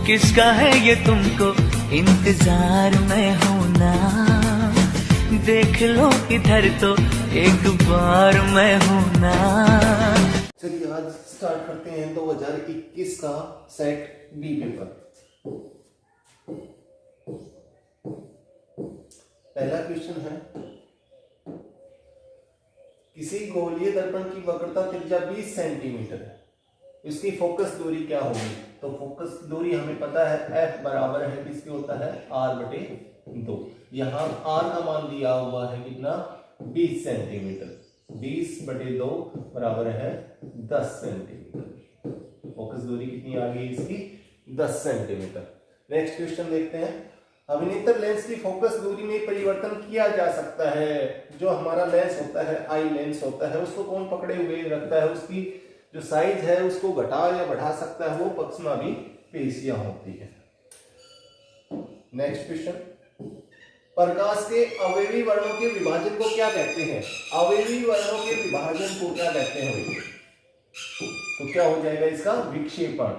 किसका है ये तुमको इंतजार में हूं ना, देख लो इधर तो एक बार मैं हूं ना। चलिए आज स्टार्ट करते हैं 2021 का सेट बी पेपर। पहला क्वेश्चन है, किसी गोलीय दर्पण की वक्रता त्रिज्या 20 सेंटीमीटर है, इसकी फोकस दूरी क्या होगी? तो फोकस दूरी हमें पता है F बराबर है किसकी होता है R/2। यहाँ R का मान दिया हुआ है कितना 20 सेंटीमीटर, 20/2 बराबर है 10 सेंटीमीटर। फोकस दूरी कितनी आ गई इसकी 10 सेंटीमीटर। नेक्स्ट क्वेश्चन देखते हैं, अभिनेत्र लेंस की फोकस दूरी में परिवर्तन किया जा सकता है। जो हमारा लेंस होता है आई लेंस होता है, उसको कौन पकड़े हुए रखता है, उसकी जो साइज है उसको घटा या बढ़ा सकता है, वो पक्षनाभि पेशियां होती है। नेक्स्ट क्वेश्चन, प्रकाश के अवयवी वर्णों के विभाजन को क्या कहते हैं? अवयवी वर्णों के विभाजन को क्या कहते हैं? तो क्या हो जाएगा इसका विक्षेपण।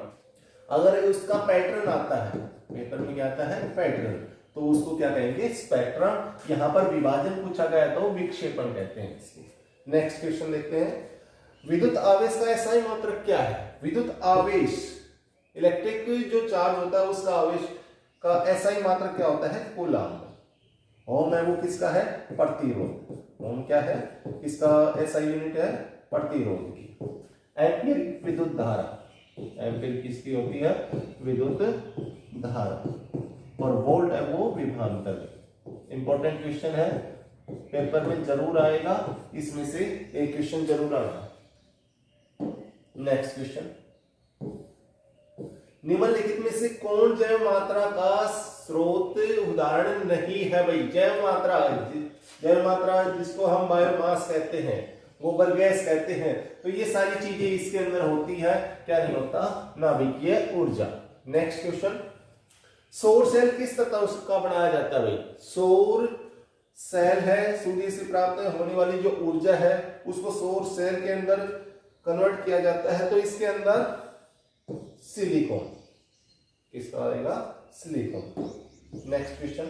अगर उसका पैटर्न आता है, पेपर में क्या आता है पैटर्न, तो उसको क्या कहेंगे स्पेक्ट्रम। यहां पर विभाजन पूछा गया तो विक्षेपण कहते हैं इसको। नेक्स्ट क्वेश्चन देखते हैं, विद्युत आवेश का एसआई मात्रक क्या है? विद्युत आवेश इलेक्ट्रिक जो चार्ज होता है उसका आवेश का एसआई मात्रक क्या होता है कूलम्ब। ओम है वो किसका है प्रतिरोध। ओम क्या है इसका एसआई यूनिट है प्रतिरोध की। एम्पीयर विद्युत धारा, एम्पीयर किसकी होती है विद्युत धारा। और वोल्ट है वो विभवांतर। इंपॉर्टेंट क्वेश्चन है, पेपर में जरूर आएगा, इसमें से एक क्वेश्चन जरूर आएगा। नेक्स्ट क्वेश्चन, निम्नलिखित में से कौन जैव मात्रा का स्रोत उदाहरण नहीं है? भाई जैव मात्रा जिसको हम बायोमास कहते हैं, गोबर गैस कहते हैं, तो ये सारी चीजें इसके अंदर होती है। क्या नहीं होता? नाभिकीय ऊर्जा। नेक्स्ट क्वेश्चन, सौर सेल किस तत्व का बनाया जाता है? भाई सौर सेल है सूर्य से प्राप्त होने वाली जो ऊर्जा है उसको सौर सेल के अंदर कन्वर्ट किया जाता है, तो इसके अंदर सिलिकॉन किसका आएगा सिलिकॉन। नेक्स्ट क्वेश्चन,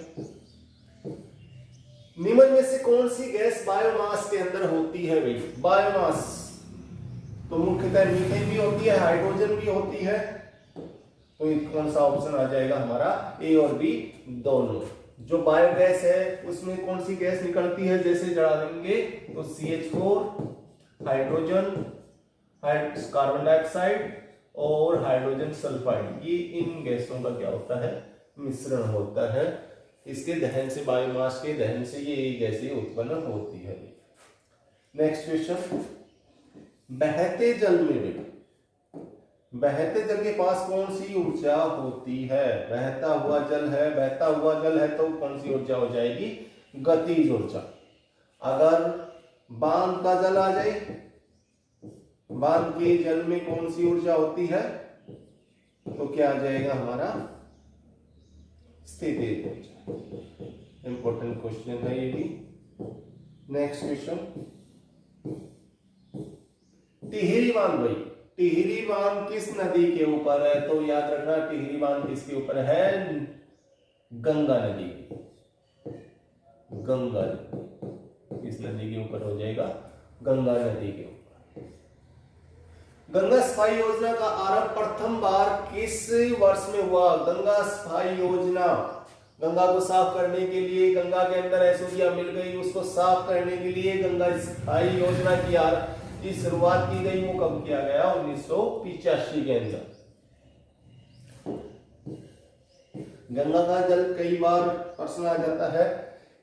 निम्न में से कौन सी गैस बायोमास के अंदर होती है? भाई बायोमास तो मुख्यतः मीथेन भी होती है, हाइड्रोजन भी होती है, तो कौन सा ऑप्शन आ जाएगा हमारा ए और बी दोनों। जो बायोगैस है उसमें कौन सी गैस निकलती है, जैसे जला देंगे तो CH4, हाइड्रोजन, कार्बन डाइऑक्साइड और हाइड्रोजन सल्फाइड, ये इन गैसों का क्या होता है मिश्रण होता है। इसके दहन से, बायोमास के दहन से ये गैसें उत्पन्न होती है। नेक्स्ट क्वेश्चन, बहते जल में, बहते जल के पास कौन सी ऊर्जा होती है? बहता हुआ जल है तो कौन सी ऊर्जा हो जाएगी गतिज ऊर्जा। अगर बांध का जल आ जाए, बांध के जल में कौन सी ऊर्जा होती है? तो क्या आ जाएगा हमारा स्थितिज ऊर्जा। इंपॉर्टेंट क्वेश्चन है ये भी। नेक्स्ट क्वेश्चन, टिहरी बांध। भाई टिहरी बांध किस नदी के ऊपर है? तो याद रखना टिहरी बांध किसके ऊपर है? गंगा नदी। गंगा किस नदी के ऊपर हो जाएगा? गंगा नदी के ऊपर। गंगा सफाई योजना का आरंभ प्रथम बार किस वर्ष में हुआ? गंगा सफाई योजना, गंगा को साफ करने के लिए, गंगा के अंदर ऐश्वर्या मिल गई उसको साफ करने के लिए गंगा सफाई योजना की शुरुआत की गई। वो कब किया गया? 1985 के अंदर। गंगा का जल कई बार प्रश्न आ जाता है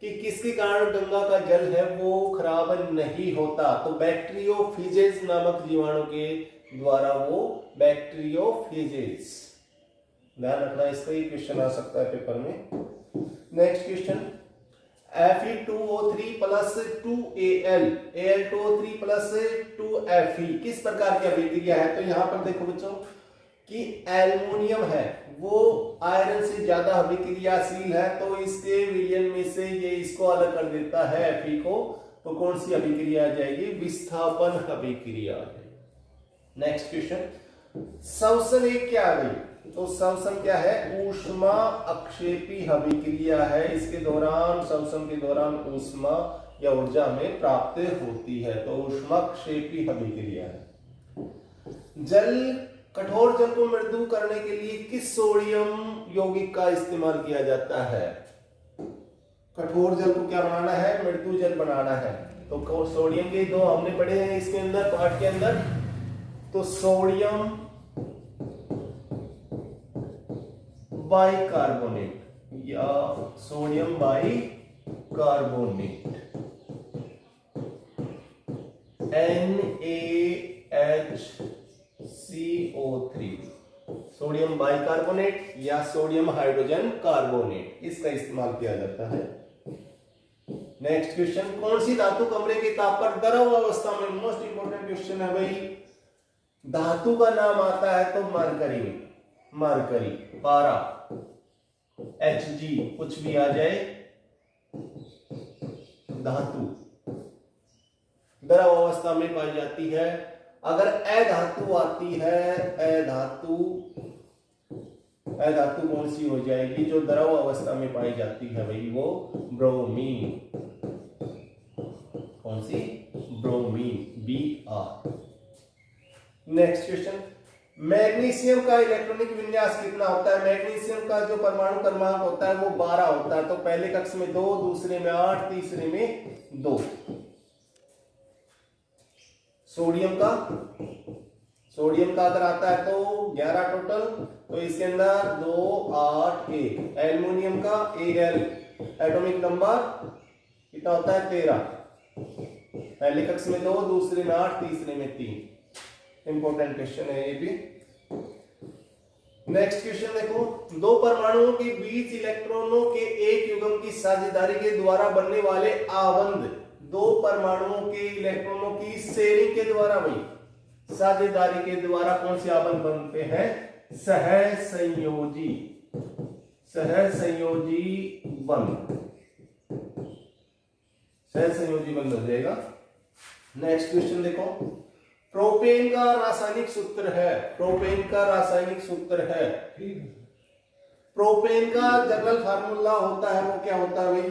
कि किसके कारण गंगा का जल है वो खराब नहीं होता? तो बैक्टीरियोफेजेस नामक जीवाणु के द्वारा वो बैक्टीरियोफेजेस, ध्यान रखना इसका ही क्वेश्चन आ सकता है पेपर में। Next question, Fe2O3 plus 2Al, Al2O3 plus 2Fe किस प्रकार की अभिक्रिया है? तो यहां पर देखो बच्चों कि एल्युमिनियम है वो आयरन से ज्यादा अभिक्रियाशील है, तो इसके विलयन में से ये इसको अलग कर देता है Fe को, तो कौन सी अभिक्रिया आ जाएगी? विस्थापन अभिक्रिया आ जाएगी। नेक्स्ट क्वेश्चन, श्वसन एक क्या आ गई? तो श्वसन क्या है? ऊष्मा अक्षेपी अभिक्रिया है। इसके दौरान, श्वसन के दौरान ऊष्मा या ऊर्जा हमें प्राप्त होती है, तो ऊष्माक्षेपी अभिक्रिया है। कठोर जल को मृदु करने के लिए किस सोडियम यौगिक का इस्तेमाल किया जाता है? कठोर जल को क्या बनाना है? मृदु जल बनाना है। तो सोडियम के दो हमने पढ़े हैं इसके अंदर, पार्ट के अंदर। तो सोडियम बाइकार्बोनेट या sodium bicarbonate NaHCO3, sodium bicarbonate या सोडियम हाइड्रोजन कार्बोनेट, इसका इस्तेमाल किया जाता है। नेक्स्ट क्वेश्चन, कौन सी धातु कमरे के ताप पर द्रव अवस्था में, मोस्ट इंपोर्टेंट क्वेश्चन है भाई, धातु का नाम आता है तो मरकरी, पारा, Hg, कुछ भी आ जाए, धातु द्रव अवस्था में पाई जाती है। अगर अधातु आती है, अधातु कौन सी हो जाएगी जो द्रव अवस्था में पाई जाती है भाई? वो ब्रोमीन। कौन सी? Bromine, Br। Next question, magnesium का इलेक्ट्रॉनिक विन्यास कितना होता है? मैग्नीशियम का जो परमाणु क्रमांक होता है वो 12 होता है। तो पहले कक्ष में 2, दूसरे में 8, तीसरे में 2। सोडियम का अगर आता है तो 11 टोटल, तो इसके अंदर 2, 8, 1। एल्युमिनियम का Al एटॉमिक नंबर कितना होता है? 13। पहले कक्ष में 2, दूसरे में 8, तीसरे में 3। इंपॉर्टेंट क्वेश्चन है ये भी। नेक्स्ट क्वेश्चन देखो, दो परमाणुओं के बीच इलेक्ट्रॉनों के एक युग्म की साझेदारी के द्वारा बनने वाले आबंध, दो परमाणुओं के इलेक्ट्रॉनों की शेयरिंग के द्वारा भाई, साझेदारी के द्वारा कौन से आबंध बनते हैं? सहसंयोजी बंध, सहसंयोजी बंध हो जाएगा। नेक्स्ट क्वेश्चन देखो, प्रोपेन का रासायनिक सूत्र है, प्रोपेन का रासायनिक सूत्र है, प्रोपेन का जनरल फार्मूला होता है वो क्या होता है भाई?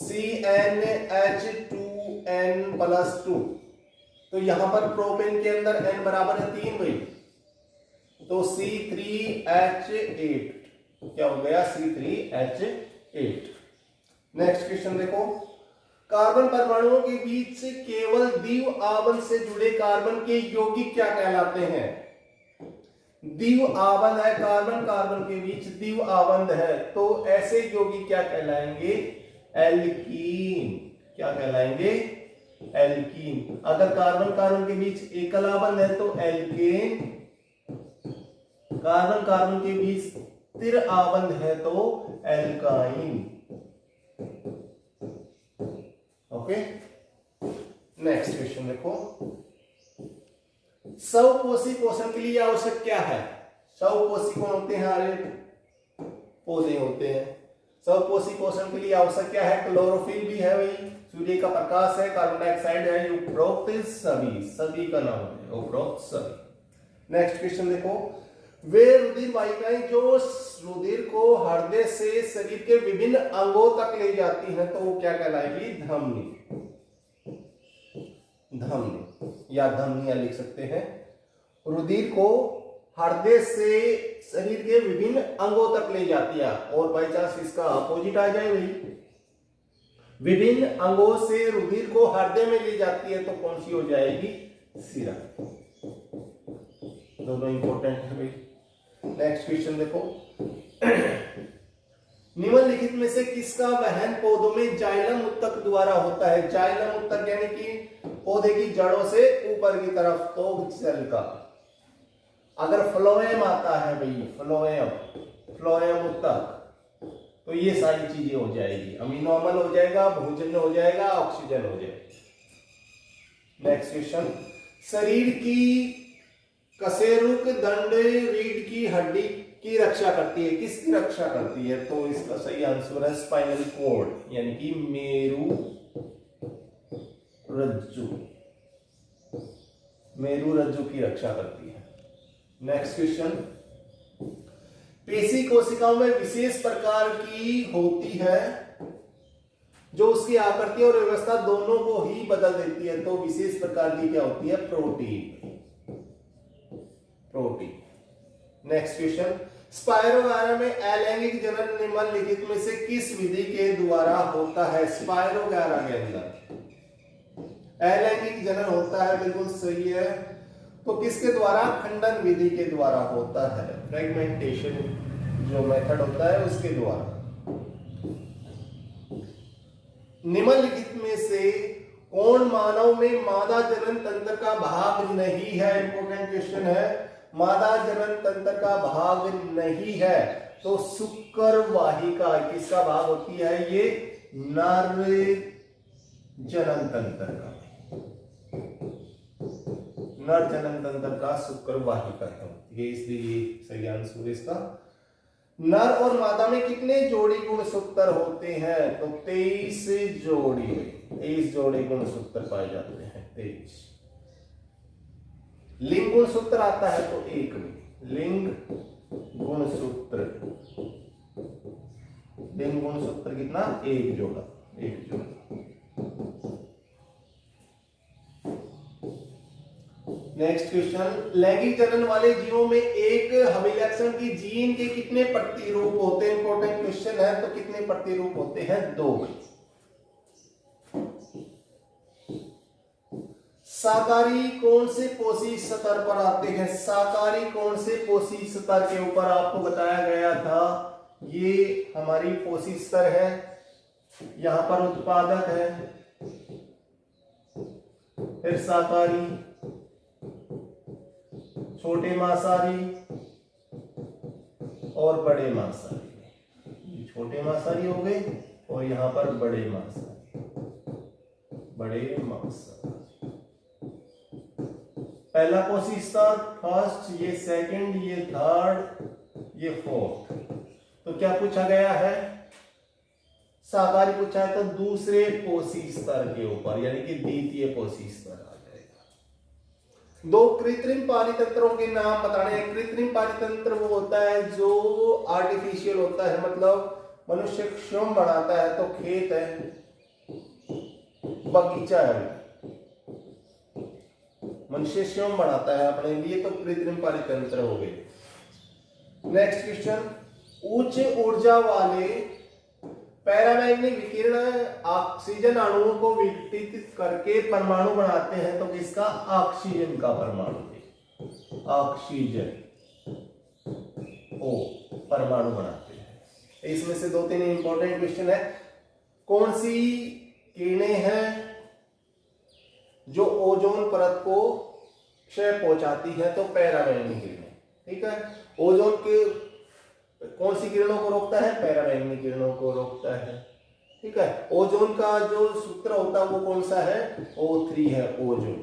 CnH2n+2। तो यहां पर प्रोपेन के अंदर n बराबर है 3 भाई, तो C3H8 क्या हो गया? C3H8। नेक्स्ट क्वेश्चन देखो, कार्बन परमाणुओं के बीच से केवल द्विव आबंध से जुड़े कार्बन के यौगिक क्या कहलाते हैं? द्विव आबंध है, कार्बन के बीच द्विव आबंध है, तो ऐसे यौगिक क्या कहलाएंगे? एल्कीन। क्या कहलाएंगे? एल्कीन। अगर कार्बन के बीच एकल आबंध है तो एल्केन, कार्बन के बीच स्थिर आबंध है तो एल्काइन। ओके, नेक्स्ट क्वेश्चन देखो, स्वकोषी पोषण के लिए आवश्यक क्या है? स्वकोषी कौन होते हैं? हरे पौधे होते हैं। स्वकोषी पोषण के लिए आवश्यक क्या है? क्लोरोफिल भी है भाई, सूर्य का प्रकाश है, कार्बन डाइऑक्साइड है, उपरोक्त सभी का नाम है उपरोक्त सभी। नेक्स्ट क्वेश्चन देखो, वे रुधिर वाहिकाएं जो रुधिर को हृदय से शरीर के विभिन्न अंगों तक ले जाती हैं तो वो क्या कहलाएगी? धमनी या धमनियां लिख सकते हैं। रुधिर को हृदय से शरीर के विभिन्न अंगों तक ले जाती है, और बाई चांस इसका अपोजिट आ जाए भाई, विभिन्न अंगों से रुधिर को हृदय में ले जाती है तो कौन सी हो जाएगी? शिरा। दोनों इंपॉर्टेंट है भाई। नेक्स्ट क्वेश्चन देखो, निम्नलिखित में से किसका वहन पौधों में जाइलम उत्तक द्वारा होता है? जाइलम उत्तक यानी कि पौधे की जड़ों से ऊपर की तरफ, तो सेल का। अगर फ्लोएम आता है भाई, फ्लोएम उत्तक, तो ये सारी चीजें हो जाएगी, अमीनो अम्ल हो जाएगा, भोजन हो जाएगा, ऑक्सीजन हो जाएगा। नेक्स्ट क्वेश्चन, शरीर की कशेरुक दंड रीढ़ की हड्डी की रक्षा करती है, किसकी रक्षा करती है? तो इसका सही आंसर है स्पाइनल कॉर्ड, यानी कि मेरु रज्जु की रक्षा करती है। नेक्स्ट क्वेश्चन, पेशी कोशिकाओं में विशेष प्रकार की होती है जो उसकी आकृति और व्यवस्था दोनों को ही बदल देती है। तो विशेष प्रकार की क्या होती है? Protein. Protein. Next question, spirogyra में अलैंगिक जनन निम्नलिखित में से किस विधि के द्वारा होता है? स्पायरोगायरा के अंदर अलैंगिक जनन होता है, बिल्कुल सही है। तो किसके द्वारा? खंडन विधि के द्वारा होता है, फ्रेगमेंटेशन जो मेथड होता है उसके द्वारा। निम्नलिखित में से कौन मानव में मादा जनन तंत्र का भाग नहीं है? इंपॉर्टेंट क्वेश्चन है। मादा जनन तंत्र का भाग नहीं है तो शुक्र वाहिका किसका भाग होती है? ये नर जनन तंत्र का, नर जनन तंत्र का शुक्र वाहिका है ये, इसलिए सही आंसर इसका। नर और मादा में कितने जोड़ी गुणसूत्र होते हैं? तो 23 जोड़ी, 23 जोड़ी गुणसूत्र पाए जाते हैं, 23। लिंग गुणसूत्र आता है तो एक में, लिंग गुणसूत्र, लिंग गुणसूत्र कितना? एक जोड़ा, एक जोड़ा। नेक्स्ट क्वेश्चन, लैंगिक जनन वाले जीवों में एक अभिलक्षण की जीन के कितने प्रतिरूप होते हैं? इंपॉर्टेंट क्वेश्चन है। तो कितने प्रतिरूप होते हैं? 2। शाकाहारी कौन से कोशिक स्तर पर आते हैं? शाकाहारी कौन से कोशिक स्तर के ऊपर आपको बताया गया था? ये हमारी कोशिक स्तर है, यहां पर उत्पादक है, फिर शाकाहारी, छोटे मांसाहारी और बड़े मांसाहारी। छोटे मांसाहारी हो गए और यहां पर बड़े मांसाहारी, बड़े मांसाहारी। पहला कोशिक स्तर फर्स्ट, ये सेकंड, ये थर्ड, ये फोर्थ। तो क्या पूछा गया है? शाकाहारी पूछा है तो दूसरे कोशिक स्तर के ऊपर, यानी कि द्वितीय कोशिक स्तर आ जाएगा। 2 कृत्रिम पारितंत्रों के नाम बताने हैं। कृत्रिम पारितंत्र वो होता है जो आर्टिफिशियल होता है, मतलब मनुष्य स्वयं बनाता है। तो खेत है, बगीचा है, मनुष्य स्वयं बनाता है अपने लिए, तो कृत्रिम पारितंत्र हो गए। नेक्स्ट क्वेश्चन, उच्च ऊर्जा वाले पैरामैग्नेटिक विकिरण ऑक्सीजन अणुओं को विघटित करके परमाणु बनाते हैं। तो किसका? ऑक्सीजन का परमाणु, ऑक्सीजन ओ परमाणु बनाते हैं। इसमें से 2-3 इंपॉर्टेंट क्वेश्चन है। कौन सी किरणें हैं जो ओजोन परत को क्षय पहुंचाती है? तो पैरामैग्नेटिक किरणें, ठीक है। ओजोन के कौन सी किरणों को रोकता है? पैरामैग्नेटिक किरणों को रोकता है, ठीक है। ओजोन का जो सूत्र होता है वो कौन सा है? O3 है, ओजोन।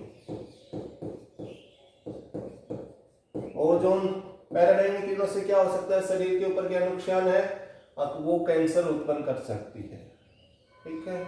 ओजोन पैरामैग्नेटिक किरणों से क्या हो सकता है? शरीर के ऊपर क्या नुकसान है? वो कैंसर उत्पन्न कर सकती है, ठीक है।